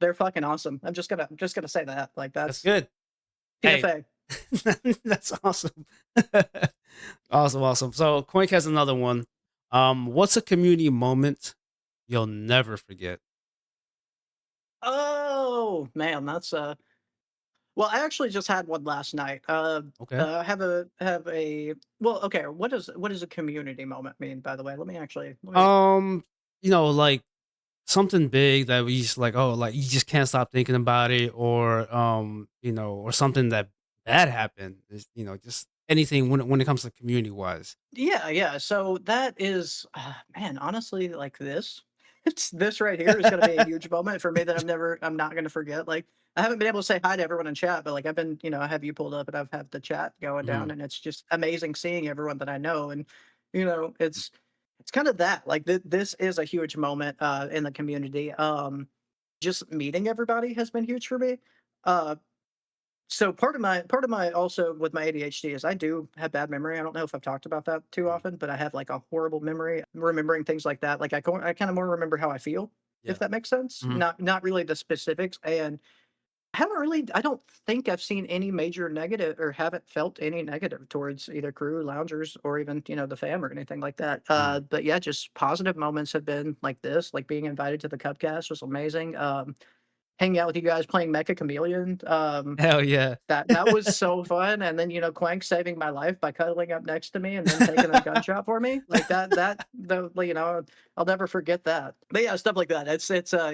they're fucking awesome. I'm just gonna say that. Like,
That's
that's
good. Hey,
PFA.
that's awesome. Awesome, awesome. So Quink has another one. What's a community moment you'll never forget?
Oh man, that's well, I actually just had one last night.
Okay.
Have a well, okay. What does a community moment mean? By the way, let me.
Um, like something big that we just like, oh, like you just can't stop thinking about it, or or something that bad happened. Just anything when it comes to community wise.
Yeah, yeah. So that is, man, honestly, like this, it's this right here is going to be a huge moment for me that I'm not going to forget. Like, I haven't been able to say hi to everyone in chat, but like, I have you pulled up and I've had the chat going down,
Mhm.
and it's just amazing seeing everyone that I know. And, it's kind of that, like, this is a huge moment, in the community. Just meeting everybody has been huge for me. Uh, so part of my also with my ADHD is I do have bad memory. I don't know if I've talked about that too
Mhm.
often, but I have like a horrible memory, remembering things like that. Like I kind of more remember how I feel, if
Yeah.
that makes sense.
Mhm.
Not really the specifics. And I don't think I've seen any major negative or haven't felt any negative towards either crew, loungers, or even, the fam or anything like that.
Mhm.
But yeah, just positive moments have been like this, like being invited to the CubCast was amazing. Hanging out with you guys playing Mecha Chameleon.
Hell yeah.
That was so fun, and then, Quank saving my life by cuddling up next to me and then taking a gunshot for me, like, I'll never forget that. But yeah, stuff like that.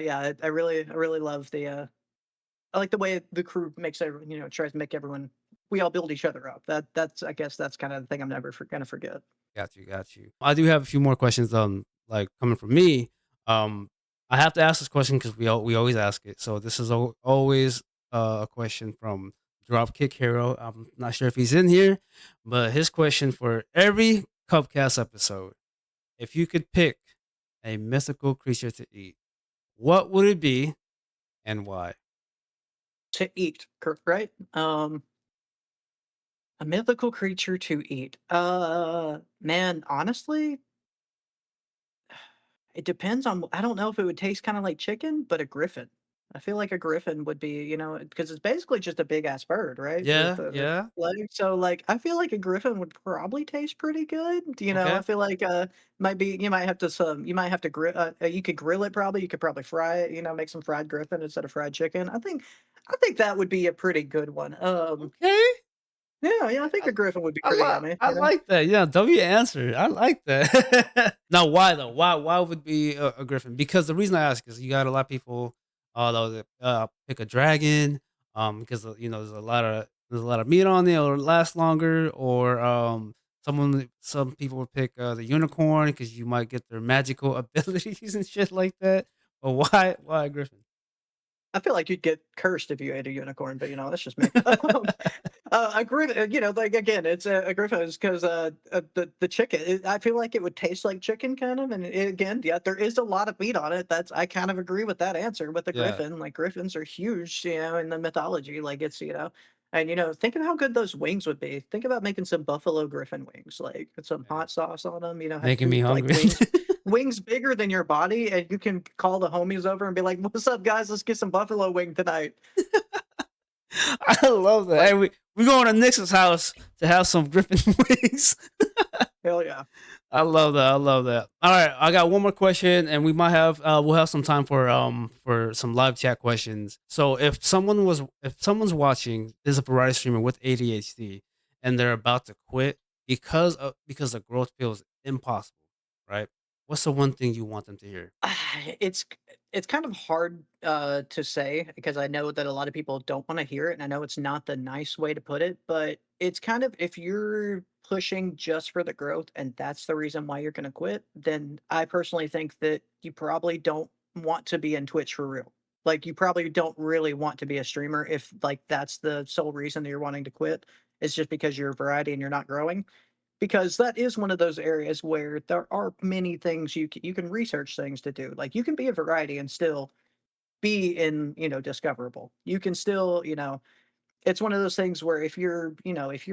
Yeah, I really love I like the way the crew makes everyone, tries to make everyone we all build each other up. That's I guess that's kinda the thing I'm never gonna forget.
Got you, got you. I do have a few more questions, like coming from me. Um, I have to ask this question because we always ask it. So this is always a question from Dropkick Hero. I'm not sure if he's in here, but his question for every Cupcast episode: if you could pick a mythical creature to eat, what would it be and why?
To eat, right? A mythical creature to eat. Man, honestly, it depends on I don't know if it would taste kinda like chicken, but a griffin. I feel like a griffin would be, because it's basically just a big ass bird, right?
Yeah,
With
yeah,
legs. So, like, I feel like a griffin would probably taste pretty good, I
okay.
feel like, you might have to you could grill it probably, you could probably fry it, make some fried griffin instead of fried chicken. I think that would be a pretty good one.
Okay.
Yeah, yeah, I
Yeah,
think a griffin would be
I
pretty
like
yummy,
I like that. Yeah, W answer. I like that. Now, why though? Why would be a griffin? Because the reason I ask is you got a lot of people, that pick a dragon, because there's a lot of meat on it, or last longer, or some people would pick the unicorn because you might get their magical abilities and shit like that. But why a griffin?
I feel like you'd get cursed if you ate a unicorn, but, that's just me. A griffin, like again, it's a griffin is because the chicken. I feel like it would taste like chicken, kind of. And again, yeah, there is a lot of meat on it. That's I kind of agree with that answer with the
Yeah.
griffin. Like griffins are huge, in the mythology. Like it's and think of how good those wings would be. Think about making some buffalo griffin wings, like with some
Man,
hot sauce on them. Have
making
two
me
like
hungry.
wings bigger than your body, and you can call the homies over and be like, "What's up, guys? Let's get some buffalo wing tonight."
I love that.
Like
Hey, we going to Nyxxeus house to have some griffin wings.
hell yeah.
I love that. I love that. All right, I got one more question, and we might have we'll have some time for some live chat questions. So if someone's watching is a variety streamer with ADHD and they're about to quit because the growth feels impossible, right? What's the one thing you want them to hear?
It's it's kind of hard to say because I know that a lot of people don't want to hear it, and I know it's not the nice way to put it, but it's kind of if you're pushing just for the growth and that's the reason why you're going to quit, then I personally think that you probably don't want to be in Twitch for real. Like you probably don't really want to be a streamer if like that's the sole reason that you're wanting to quit. It's just because you're a variety and you're not growing because that is one of those areas where there are many things you can research things to do. Like you can be a variety and still be in discoverable. You can still it's one of those things where if you're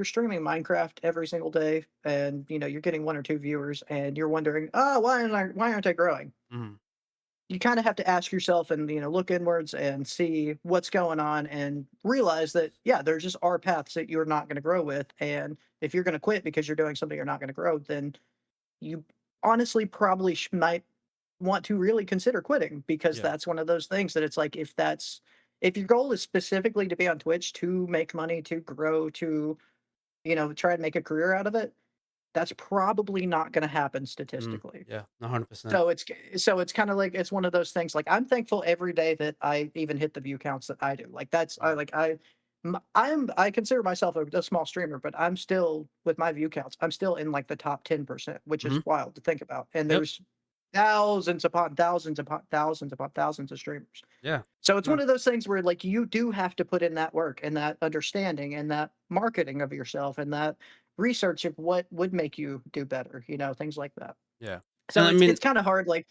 streaming Minecraft every single day and you're getting one or two viewers and you're wondering, oh, why aren't I growing?
Mhm.
You kind of have to ask yourself and look inwards and see what's going on and realize that yeah, there just are paths that you're not going to grow with, and if you're going to quit because you're doing something you're not going to grow, then you honestly probably might want to really consider quitting because
Yeah.
that's one of those things that it's like if your goal is specifically to be on Twitch to make money, to grow, to try and make a career out of it, that's probably not going to happen statistically.
Yeah. 100%.
So it's kinda like it's one of those things, like, I'm thankful every day that I even hit the view counts that I do, like, that's I
Yeah.
like, I consider myself a small streamer, but I'm still with my view counts, I'm still in, like, the top 10%, which is
Mhm.
wild to think about, and
Yep.
there's thousands upon thousands upon thousands upon thousands of streamers.
Yeah.
So it's one
No.
of those things where, like, you do have to put in that work and that understanding and that marketing of yourself and that research of what would make you do better, things like that.
Yeah. And
So
I
it's
mean,
kind of hard. Like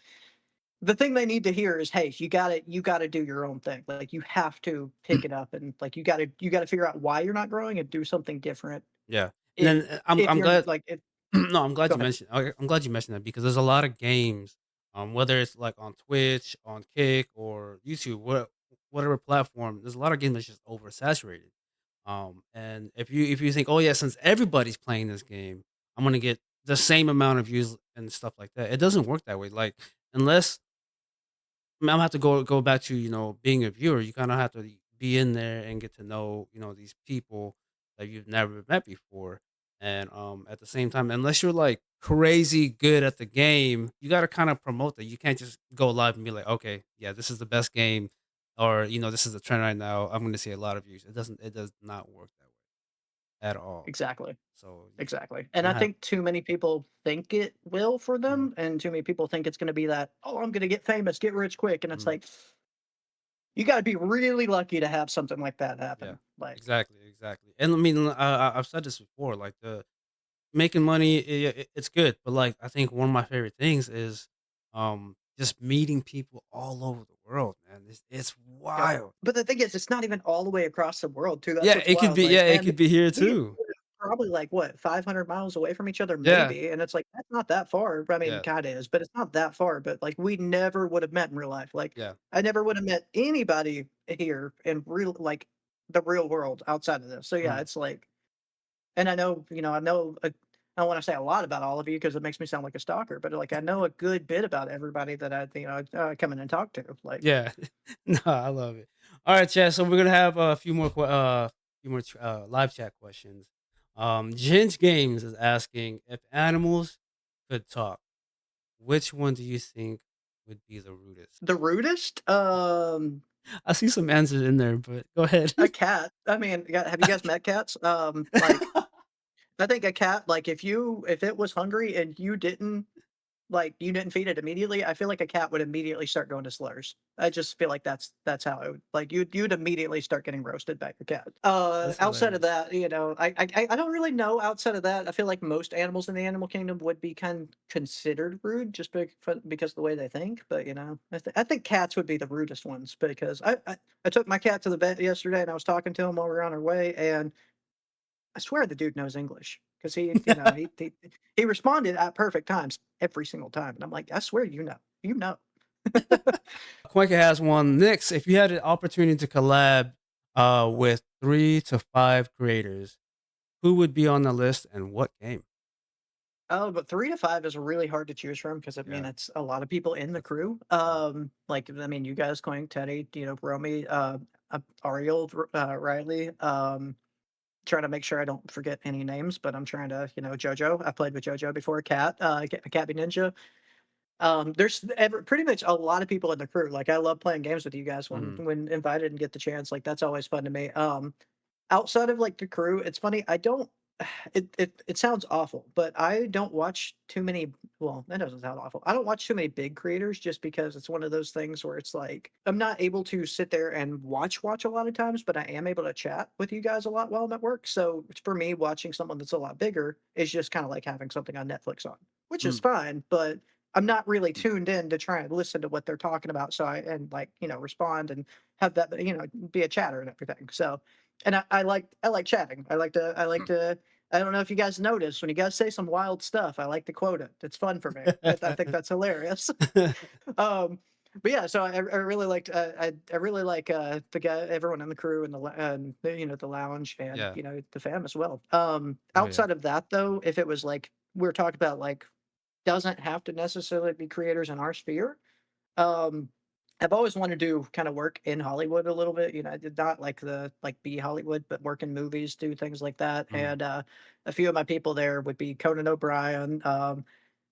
the thing they need to hear is, hey, you got to do your own thing. Like you have to pick it up and like you got to figure out why you're not growing and do something different.
yeah. And
If
then I'm
you're
glad
like,
no,
go ahead.
I'm glad you mentioned that because there's a lot of games, whether it's like on Twitch, on Kick, or YouTube, whatever platform. There's a lot of games that's just oversaturated. And if you think, oh yeah, since everybody's playing this game, I'm gonna get the same amount of views and stuff like that. It doesn't work that way. Like unless I mean, I'm gonna have to go back to being a viewer. You kind of have to be in there and get to know these people that you've never met before. And at the same time, unless you're like crazy good at the game, you got to kind of promote that. You can't just go live and be like, okay, yeah, this is the best game, or this is the trend right now. I'm going to see a lot of views. It doesn't. It does not work that way at all.
Exactly.
So you
Exactly. And
kind
I
of have.
think too many people think it will for
Mhm,
them, and too many people think it's going to be that, oh, I'm going to get famous, get rich quick, and it's
mhm.
like you got to be really lucky to have something like that
Yeah,
happen. Like,
exactly, exactly. And I mean, I've said this before. Like the making money, it's good, but, like, I think one of my favorite things is, just meeting people all over the world, man. It's
yep.
wild.
But the thing is, it's not even all the way across the world, too. That's
Yeah,
what's wild. Like,
it
and
could be here
we
too.
live probably like what 500 miles away from each other,
Yeah,
maybe. And it's like that's not that far. I mean,
yeah,
kind of is, but it's not that far. But like, we never would have met in real life. Like,
yeah,
I never would have met anybody here in real, like, the real world outside of this. So yeah,
mhm,
it's like, and I know. I don't want to say a lot about all of you because it makes me sound like a stalker, but like I know a good bit about everybody that come in and talk to. Like
yeah. No, I love it. Alright, chat, so we're gonna have a few more live chat questions. Ginge Games is asking, "If animals could talk, which one do you think would be the rudest?"
the rudest,
I see some answers in there, but go ahead.
a cat. I mean, have you guys met cats? Like I think a cat, like if it was hungry and you didn't like you didn't feed it immediately, I feel like a cat would immediately start going to slurs. I just feel like that's how it would, like you'd immediately start getting roasted by your cat.
That's
Outside of
hilarious.
that, I don't really know. Outside of that, I feel like most animals in the animal kingdom would be considered rude just because of the way they think. But I think cats would be the rudest ones because I took my cat to the vet yesterday and I was talking to him while we were on our way, and I swear the dude knows English because he responded at perfect times every single time, and I'm like, I swear you know.
Cuenca has one. Nyx, if you had an opportunity to collab with 3 to 5 creators, who would be on the list and what game?
Oh, but 3 to 5 is really hard to choose from because I mean,
Yeah,
it's a lot of people in the
that's
crew.
yeah.
Like, I mean, you guys, Quink, Teddy, Romy, Ariel, Riley, trying to make sure I don't forget any names, but I'm trying to, JoJo. I played with JoJo before, Cat Be Ninja. There's pretty much a lot of people in the crew. Like, I love playing games with you guys when
Mhm.
when invited and get the chance. Like, that's always fun to me. Outside of like the crew, it's funny. I don't. It sounds awful, but I don't watch too many. Well, that doesn't sound awful. I don't watch too many big creators just because it's one of those things where it's like I'm not able to sit there and watch a lot of times, but I am able to chat with you guys a lot while I'm at work. So for me, watching someone that's a lot bigger is just kind of like having something on Netflix on, which is
Mm.
fine. But I'm not really tuned in to try and listen to what they're talking about. So like respond and have that be a chatter and everything. So and I like chatting. I like to I don't know if you guys notice when you guys say some wild stuff, I like to quote it. It's fun for me. I think that's hilarious. um, but yeah, so I really liked I really like the guy, everyone in the crew and the lounge and
Yeah.
the fam as well.
Oh yeah.
Outside of that though, if it was like we were talking about like doesn't have to necessarily be creators in our sphere. Um, I've always wanted to kind of work in Hollywood a little bit. I did not like be Hollywood, but work in movies, do things like that.
Mm.
And a few of my people there would be Conan O'Brien,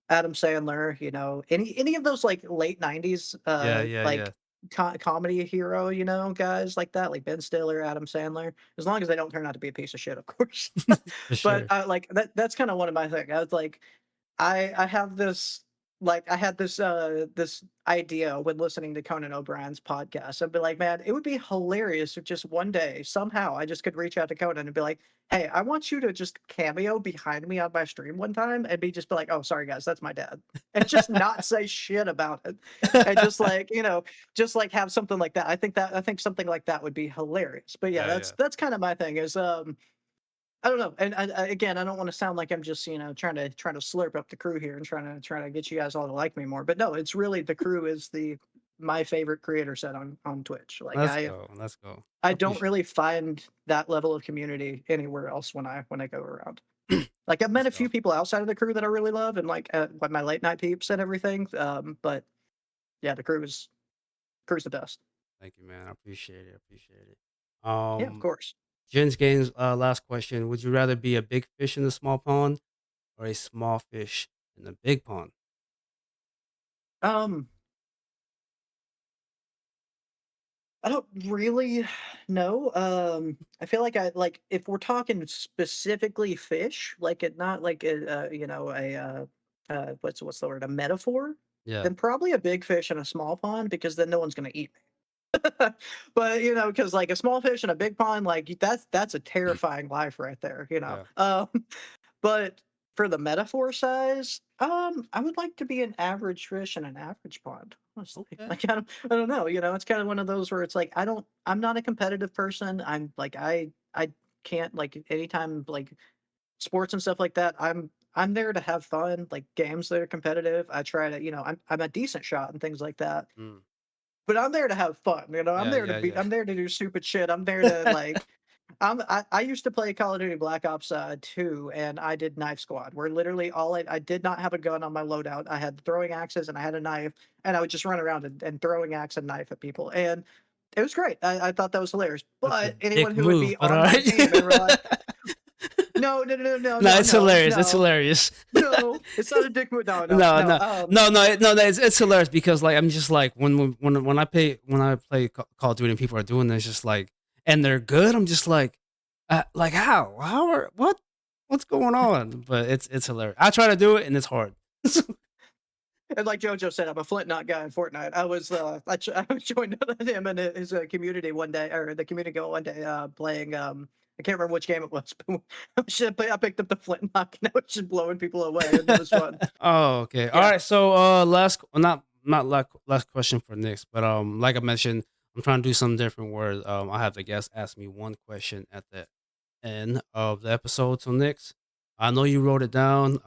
Adam Sandler. Any of those like late '90s
Yeah, yeah,
like
yeah.
comedy hero, guys like that, like Ben Stiller, Adam Sandler. As long as they don't turn out to be a piece of shit, of course.
For
But
sure.
like that's kind of one of my things. I was like, I have this like I had this idea when listening to Conan O'Brien's podcast. I'd be like, man, it would be hilarious if just one day somehow I just could reach out to Conan and be like, hey, I want you to just cameo behind me on my stream one time and be like, oh, sorry guys, that's my dad. And just not say shit about it. And just like, just like have something like that. I think something like that would be hilarious. But yeah,
Yeah,
that's
yeah.
that's kind of my thing is I don't know, and again, I don't want to sound like I'm just trying to slurp up the crew here and trying to get you guys all to like me more. But no, it's really the crew is the my favorite creator set on Twitch. Like
Let's
I
go. Let's go.
I
I
don't
appreciate
really find that level of community anywhere else when I go around. Like I've met
let's
a few
go.
people outside of the crew that I really love, and like my late night peeps and everything. But yeah, the crew's the best.
Thank you, man. I appreciate it. I appreciate it.
Yeah, of
Um
course.
Jen's Games last question. Would you rather be a big fish in the small pond or a small fish in the big pond?
Um, I don't really know. I feel like if we're talking specifically fish, like it not like what's the word, a metaphor,
Yeah.
then probably a big fish in a small pond because then no one's gonna eat me. But because like a small fish in a big pond, like that's a terrifying life right there.
Yeah.
But for the metaphor size, I would like to be an average fish in an average pond, honestly.
Okay.
Like I don't know, it's kind of one of those where it's like I'm not a competitive person. I'm like I can't like anytime like sports and stuff like that. I'm there to have fun, like games that are competitive. I try to, I'm a decent shot and things like that.
Mm.
But I'm there to have fun,
Yeah, yeah, yeah.
I'm there to do stupid shit. I'm there to like I used to play Call of Duty Black Ops 2, and I did knife squad, where literally I did not have a gun on my loadout. I had throwing axes and I had a knife, and I would just run around and throwing axe and knife at people, and it was great. I thought that was hilarious.
That's a
But anyone
dick
who would
move,
be
but
on
all
my
right.
team and were like, no, no, no, no,
No,
no,
it's
no,
hilarious. It's
no,
hilarious.
no, it's not a dick move. No, no,
No,
no.
no, no, no, no. It's hilarious because like I'm just like when I play Call of Duty and people are doing this, just like and they're good. I'm just like how are what's going on? But it's hilarious. I try to do it and it's hard.
And like JoJo said, I'm a Flintlock guy in Fortnite. I joined him in his community one day, or the community one day, playing. I can't remember which game it was, but I picked up the Flintlock and I was just blowing people away, and it was fun.
Oh, okay. All
Yeah,
right. So, not last question for Nick's, but like I mentioned, I'm trying to do something different where I have the guest ask me one question at the end of the episode. So, Nick's, I know you wrote it down.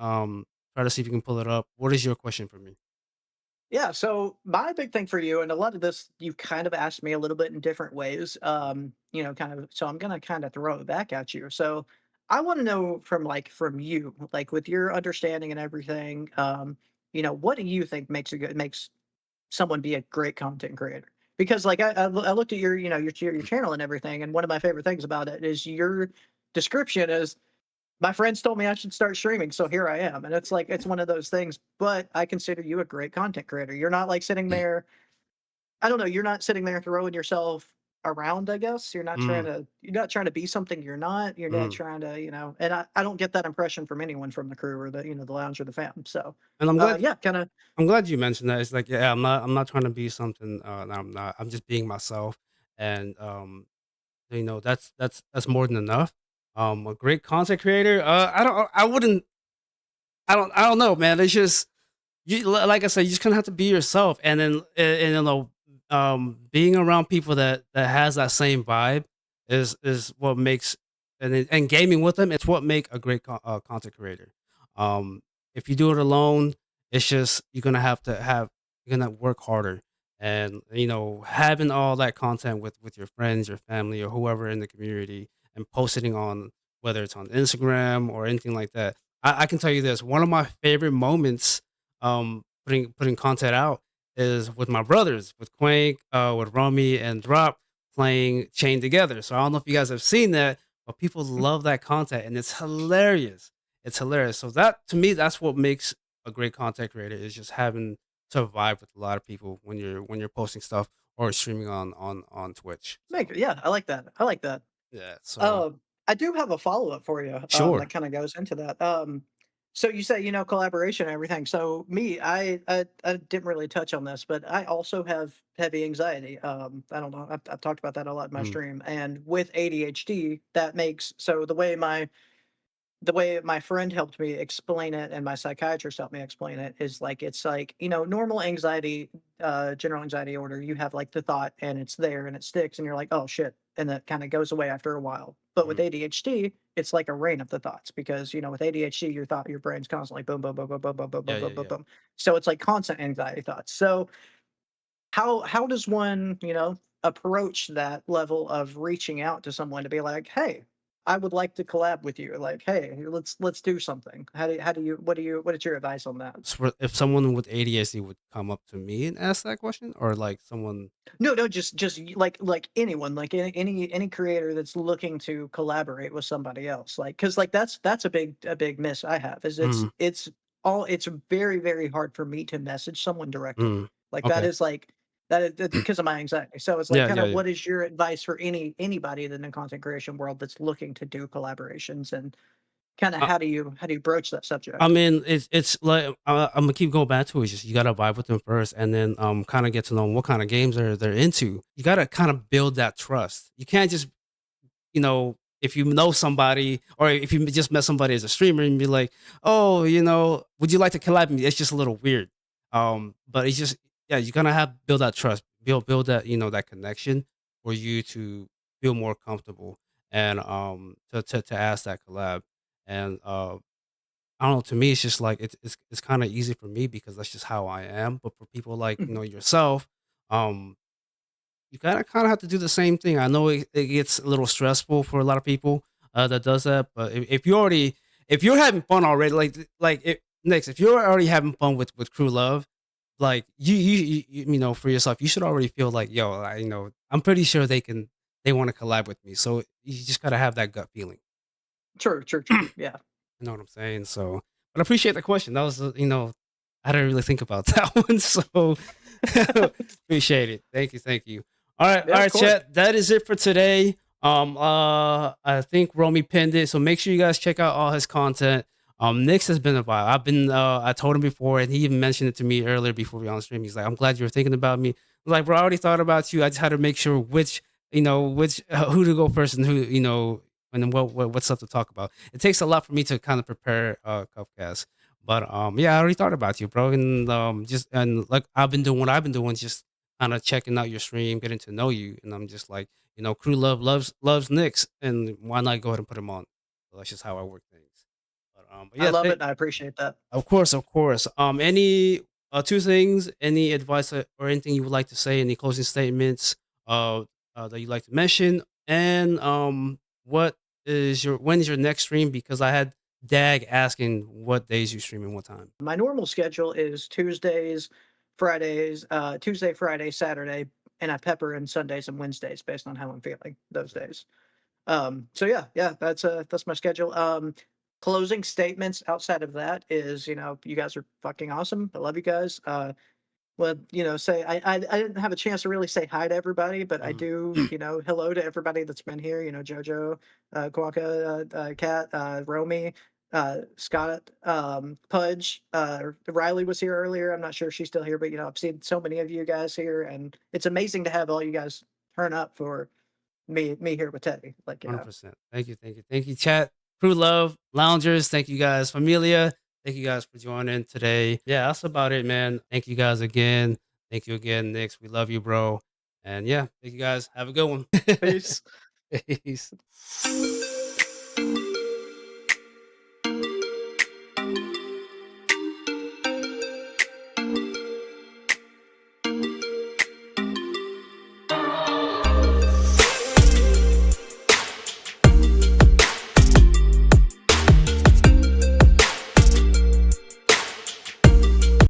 Try to see if you can pull it up. What is your question for me?
yeah. So my big thing for you, and a lot of this you've kind of asked me a little bit in different ways. Kind of. So I'm gonna kind of throw it back at you. So I want to know from you, like with your understanding and everything. What do you think makes someone be a great content creator? Because like I looked at your channel and everything, and one of my favorite things about it is your description is my friends told me I should start streaming, so here I am. And it's like it's one of those things, but I consider you a great content creator. You're not like sitting there, I don't know, you're not sitting there throwing yourself around, I guess.
Mm,
You're not trying to be something you're not. You're not
mm.
trying to, and I don't get that impression from anyone from the crew or the lounge or the fam. So
And
yeah, kind of.
I'm glad you mentioned that. It's like, yeah, I'm not trying to be something that I'm not. I'm just being myself, and that's more than enough. A great content creator. I don't know, man. It's just like I said, you just kind of have to be yourself, and then being around people that has that same vibe is what makes and gaming with them. It's what make a great content creator. Um, if you do it alone, it's just you're gonna work harder, and having all that content with your friends, your family, or whoever in the community, and posting on whether it's on Instagram or anything like that. I can tell you this: one of my favorite moments putting content out is with my brothers, with Quank, with Romy and Drop playing Chain Together. So I don't know if you guys have seen that, but people love that content and it's hilarious. It's hilarious. So that to me, that's what makes a great content creator is just having to vibe with a lot of people when you're posting stuff or streaming on Twitch. So
Yeah, I like that. I like that.
yeah. So
Um, I do have a follow-up for you, that
sure.
kinda goes into that. So you say, collaboration and everything. So me, I didn't really touch on this, but I also have heavy anxiety. I don't know, I've talked about that a lot in my
Mm,
stream, and with ADHD, that makes so the way my friend helped me explain it and my psychiatrist helped me explain it is like it's like normal anxiety, general anxiety order, you have like the thought and it's there and it sticks and you're like, oh shit, and that kind of goes away after a while. But with
mm.
ADHD, it's like a rain of the thoughts because with ADHD your brain's constantly boom boom boom boom boom boom boom
Yeah,
boom
yeah,
boom boom
yeah.
boom. So it's like constant anxiety thoughts. So how does one, approach that level of reaching out to someone to be like, "Hey, I would like to collab with you." Like, "Hey, let's do something." What is your advice on that?
So if someone with ADHD would come up to me and ask that question, or like someone,
No, no, like anyone, like any creator that's looking to collaborate with somebody else. Like, cause like that's a big miss I have is
mm,
it's very, very hard for me to message someone directly.
mm,
Like that
okay,
is like that's because of my anxiety. So it's like
yeah,
kind
yeah,
of
yeah.
what is your advice for anybody in the content creation world that's looking to do collaborations and kind of how do you broach that
I
subject?
mean, it's like I'm gonna keep going back to it. It's just you gotta vibe with them first, and then kind of get to know what kind of games they're into. You gotta kind of build that trust. You can't just if you know somebody or if you just met somebody as a streamer and be like, oh, would you like to collab with me? It's just a little weird. But it's just yeah, you're gonna have build that trust, build that that connection for you to feel more comfortable and to ask that collab and I don't know. To me, it's just like it's kind of easy for me because that's just how I am. But for people like
Mhm.
yourself, um, you gotta kind of have to do the same thing. I know it gets a little stressful for a lot of people that does that. But if you're having fun already, next if you're already having fun with Crew Love, like for yourself, you should already feel like yo, I'm pretty sure they want to collab with me. So you just gotta have that gut feeling.
True, true, true. Yeah.
You know what I'm saying? So, but I appreciate the question. That was, I didn't really think about that one. So, appreciate it. Thank you. Thank you.
Yeah,
All
of
right,
course.
chat. That is it for today. I think Romy pinned it. So make sure you guys check out all his content. Nyx has been a while. I told him before, and he even mentioned it to me earlier before we were on stream. He's like, "I'm glad you were thinking about me." I was like, "Bro, I already thought about you. I just had to make sure which who to go first and who and then what stuff to talk about. It takes a lot for me to kind of prepare CubCast, but yeah, I already thought about you, bro, and just and like I've been doing what I've been doing, just kind of checking out your stream, getting to know you, and I'm just like, Crew Love loves Nyx, and why not go ahead and put him on? So that's just how I work things. But
I
yeah,
love it and I appreciate that.
of course, of course. Any two things, any advice or anything you would like to say, any closing statements uh, that you'd like to mention, and what is your when is your next stream? Because I had Dag asking what days you stream and what time.
My normal schedule is Tuesdays, Fridays, Tuesday, Friday, Saturday, and I pepper in Sundays and Wednesdays based on how I'm feeling those days. So yeah, that's my schedule. Closing statements outside of that is, you guys are fucking awesome. I love you guys. Well, say I didn't have a chance to really say hi to everybody, but I
Mhm.
do, hello to everybody that's been here. Jojo, Quaka, Kat, Romy, Scott, Pudge, Riley was here earlier. I'm not sure if she's still here, but I've seen so many of you guys here, and it's amazing to have all you guys turn up for me here with Teddy.
100%. Thank you, thank you, thank you, chat, crew, love, loungers. Thank you guys, familia. Thank you guys for joining today. Yeah, that's about it, man. Thank you guys again. Thank you again, Nix. We love you, bro. And yeah, thank you guys. Have a good one.
Peace.
Peace.